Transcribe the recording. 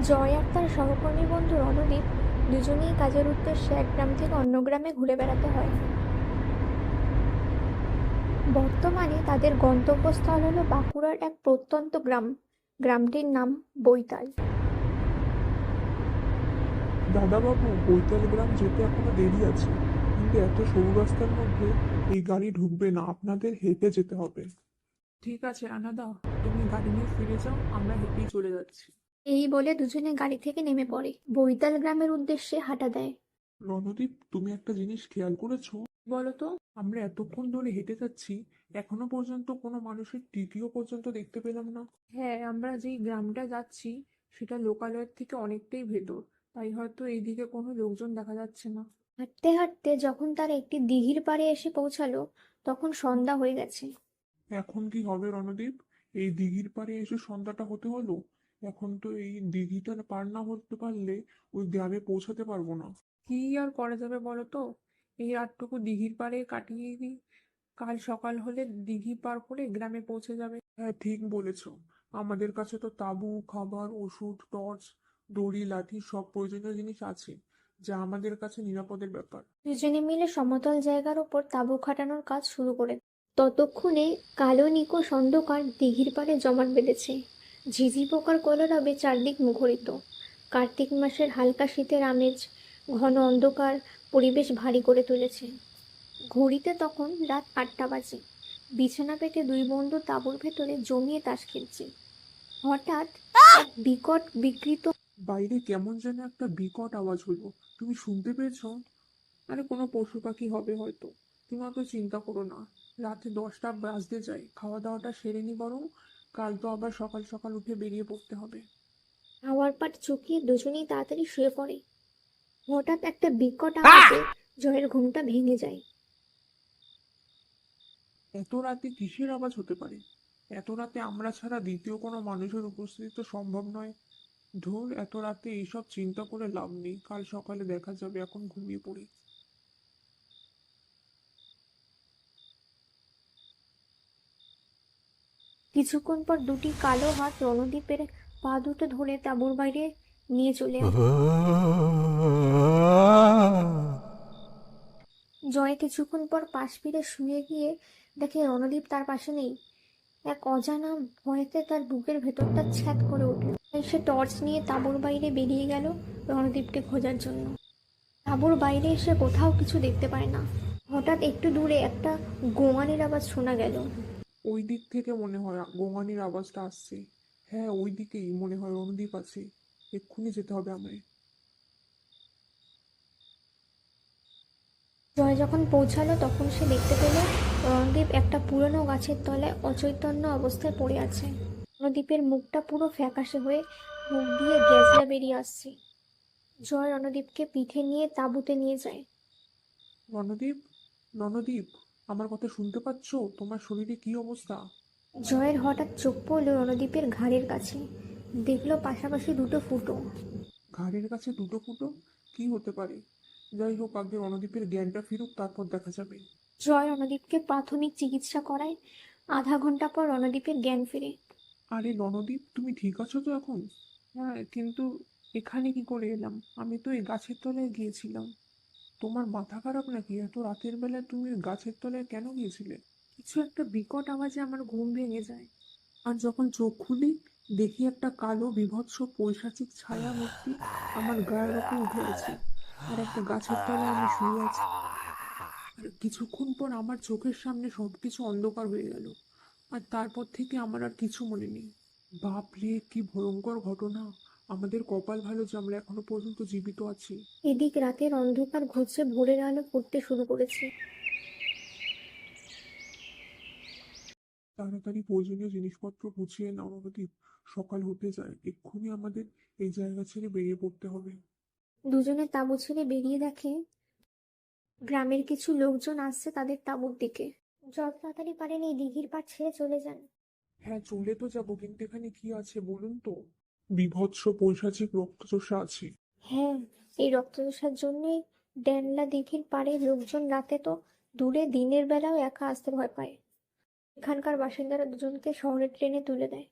জয় আর তার সহকর্মী বন্ধু রণদীপ দুজনেই কাজের উদ্দেশ্যে এক গ্রাম থেকে অন্য গ্রামে ঘুরে বেড়াতে হয়। বর্তমানে তাদের গন্তব্যস্থল হলো বাঁকুড়ার এক প্রত্যন্ত গ্রাম। গ্রামটির নাম বৈতাল। দাদাবাবু, বৈতাল গ্রাম যেতে এখনো দেরি আছে, কিন্তু এত সরু রাস্তার মধ্যে এই গাড়ি ঢুকবে না, আপনাদের হেঁটে যেতে হবে। ঠিক আছে আনাদা, তুমি গাড়ি নিয়ে ফিরে যাও, আমরা হেঁটেই চলে যাচ্ছি। এই বলে দুজনে গাড়ি থেকে নেমে পড়ে, বৈতাল গ্রামের উদ্দেশ্যে হাঁটা দেয়। রণদীপ, তুমি একটা জিনিস খেয়াল করেছো? বলো তো। আমরা এতক্ষণ ধরে হেঁটে যাচ্ছি, এখনো পর্যন্ত কোনো মানুষের টিকিও পর্যন্ত দেখতে পেলাম না। হ্যাঁ, আমরা যেই গ্রামটা যাচ্ছি সেটা লোকালয়ের থেকে অনেকটাই ভেতর, তাই হয়তো এইদিকে কোনো লোকজন দেখা যাচ্ছে না। হাঁটতে হাঁটতে যখন তারা একটি দিঘির পাড়ে এসে পৌঁছালো, তখন সন্ধ্যা হয়ে গেছে। এখন কি হবে রণদীপ? এই দিঘির পাড়ে এসে সন্ধ্যাটা হতে হলো। এখন তো এই দিঘিটা পার না হতে পারলে ওই গ্রামে পৌঁছাতে পারবো না। কি আর করা যাবে বলো তো? এই রাতটুকু দিঘির পাড়ে কাটিয়ে দিই, কাল সকাল হলে দিঘি পার করে গ্রামে পৌঁছে যাবে। হ্যাঁ, ঠিক বলেছো। আমাদের কাছে তো তাঁবু, খাবার, ওষুধ, টর্চ, দড়ি, লাঠি সব প্রয়োজনীয় জিনিস আছে, যা আমাদের কাছে নিরাপদের ব্যাপার। দুজনে মিলে সমতল জায়গার উপর তাঁবু খাটানোর কাজ শুরু করে। ততক্ষণে কালো নিকোষ অন্ধকার দিঘির পাড়ে জমাট বেঁধেছে। ঝিঝি পোকার কলরবে চারদিক মুখরিত। কার্তিক মাসের হালকা শীতের আমেজ ঘন অন্ধকার পরিবেশ ভারী করে তুলেছে। ঘড়িতে তখন রাত 8টা বাজে। বিছানা পেতে দুই বন্ধু তাঁবুর ভেতরে জমিয়ে তাস খেলছে। হঠাৎ এক বিকট বিকৃত বাইরে কেমন যেন একটা বিকট আওয়াজ হলো। তুমি শুনতে পেয়েছো? আরে কোনো পশু পাখি হবে হয়তো। তুমি অত চিন্তা করো না। রাতে 10টা বাজতে যায়, খাওয়া দাওয়াটা সেরে নি বরং। কাল তো আবার সকাল সকাল উঠে বেরিয়ে পড়তে হবে। হাওয়ার পাট চুকিয়ে দুজনেই তাড়াতাড়ি শুয়ে পড়ে। হঠাৎ একটা বিকট আওয়াজে জয়ের ঘুমটা ভেঙে যায়। এত রাতে কিসের আওয়াজ হতে পারে? এত রাতে আমরা ছাড়া দ্বিতীয় কোনো মানুষের উপস্থিতি তো সম্ভব নয়। ধুর, এত রাতে এইসব চিন্তা করে লাভ নেই, কাল সকালে দেখা যাবে, এখন ঘুমিয়ে পড়ি। কিছুক্ষণ পর দুটি কালো হাত রণদীপের পা দুটো ধরে তাঁবুর বাইরে নিয়ে চলে আসে। জয় কিছুক্ষণ পর পাশ ফিরে শুয়ে গিয়ে দেখে রণদীপ তার পাশে নেই। এক অজানা ভয়েতে তার বুকের ভেতরটা ছ্যাদ করে উঠল। তাই সে টর্চ নিয়ে তাঁবুর বাইরে বেরিয়ে গেল রণদীপকে খোঁজার জন্য। তাঁবুর বাইরে এসে কোথাও কিছু দেখতে পায় না। হঠাৎ একটু দূরে একটা গোঙানির আওয়াজ শোনা গেল। ওই দিক থেকে মনে হয় গোঙানির আওয়াজটা আসছে। হ্যাঁ, ওই দিকেই মনে হয় রণদ্বীপ আছে। এক্ষুনি যেতে হবে আমায়। জয় যখন পৌঁছালো তখন সে দেখতে পেল রণদীপ একটা পুরনো গাছের তলায় অচৈতন্য অবস্থায় পড়ে আছে। রণদীপের মুখটা পুরো ফ্যাকাশে হয়ে মুখ দিয়ে গ্যাজলা বেরিয়ে আসছে। জয় রণদীপকে পিঠে নিয়ে তাঁবুতে নিয়ে যায়। রণদীপ, রণদীপ, আমার কথা শুনতে পাচ্ছো? তোমার শরীরে কি অবস্থা? জয়ের হঠাৎ চোখ পড়ল রণদীপের ঘাড়ের কাছে। দেখলো পাশাপাশি দুটো ফুটো। ঘাড়ের কাছে দুটো ফুটো? কি হতে পারে? যাই হোক, আগে রণদীপের জ্ঞানটা ফিরুক, তারপর দেখা যাবে। জয় রণদীপকে প্রাথমিক চিকিৎসা করায়। আধা ঘন্টা পর রণদীপের জ্ঞান ফিরে। আরে রণদীপ, তুমি ঠিক আছো তো এখন? হ্যাঁ, কিন্তু এখানে কি করে এলাম? আমি তো এই গাছের তলায় গিয়েছিলাম। তোমার মাথা খারাপ নাকি? এত রাতের বেলায় তুমি ওই গাছের তলায় কেন গিয়েছিলে? কিছু একটা বিকট আওয়াজে আমার ঘুম ভেঙে যায়। আর যখন চোখ খুলি, দেখি একটা কালো বীভৎস পৈশাচিক ছায়া মূর্তি আমার গায়ের উপর উঠে আছে, আর একটা গাছের তলায় আমি শুয়ে আছি। আর কিছুক্ষণ পর আমার চোখের সামনে সবকিছু অন্ধকার হয়ে গেল। আর তারপর থেকে আমার আর কিছু মনে নেই। বাপরে, কি ভয়ঙ্কর ঘটনা! আমাদের কপাল ভালো যে আমরা এখনো পর্যন্ত জীবিত আছি। এদিক রাতের অন্ধকার ঘুচে ভোরের আলো ফুটতে শুরু করেছে। তাড়াতাড়ি প্রয়োজনীয় জিনিসপত্র গুছিয়ে নাও নবদ্বীপ, সকাল হতে যায়, এক্ষুনি আমাদের এই জায়গা ছেড়ে বেরিয়ে পড়তে হবে। দুজনে তাঁবু ছেড়ে বেরিয়ে দেখে গ্রামের কিছু লোকজন আসছে তাদের তাঁবুর দিকে। যত তাড়াতাড়ি পারেন এই দিঘির পাড় ছেড়ে চলে যান। হ্যাঁ, চলে তো যাবো, কিন্তু এখানে কি আছে বলুন তো? বীভৎস পৈশাচিক রক্তচোষা আছে। হ্যাঁ, এই রক্তচোষার জন্যই ড্যানলা দিঘির পাড়ে লোকজন রাতে তো দূরে দিনের বেলাও একা আসতে ভয় পায়। এখানকার বাসিন্দারা দুজনকে শহরের ট্রেনে তুলে দেয়।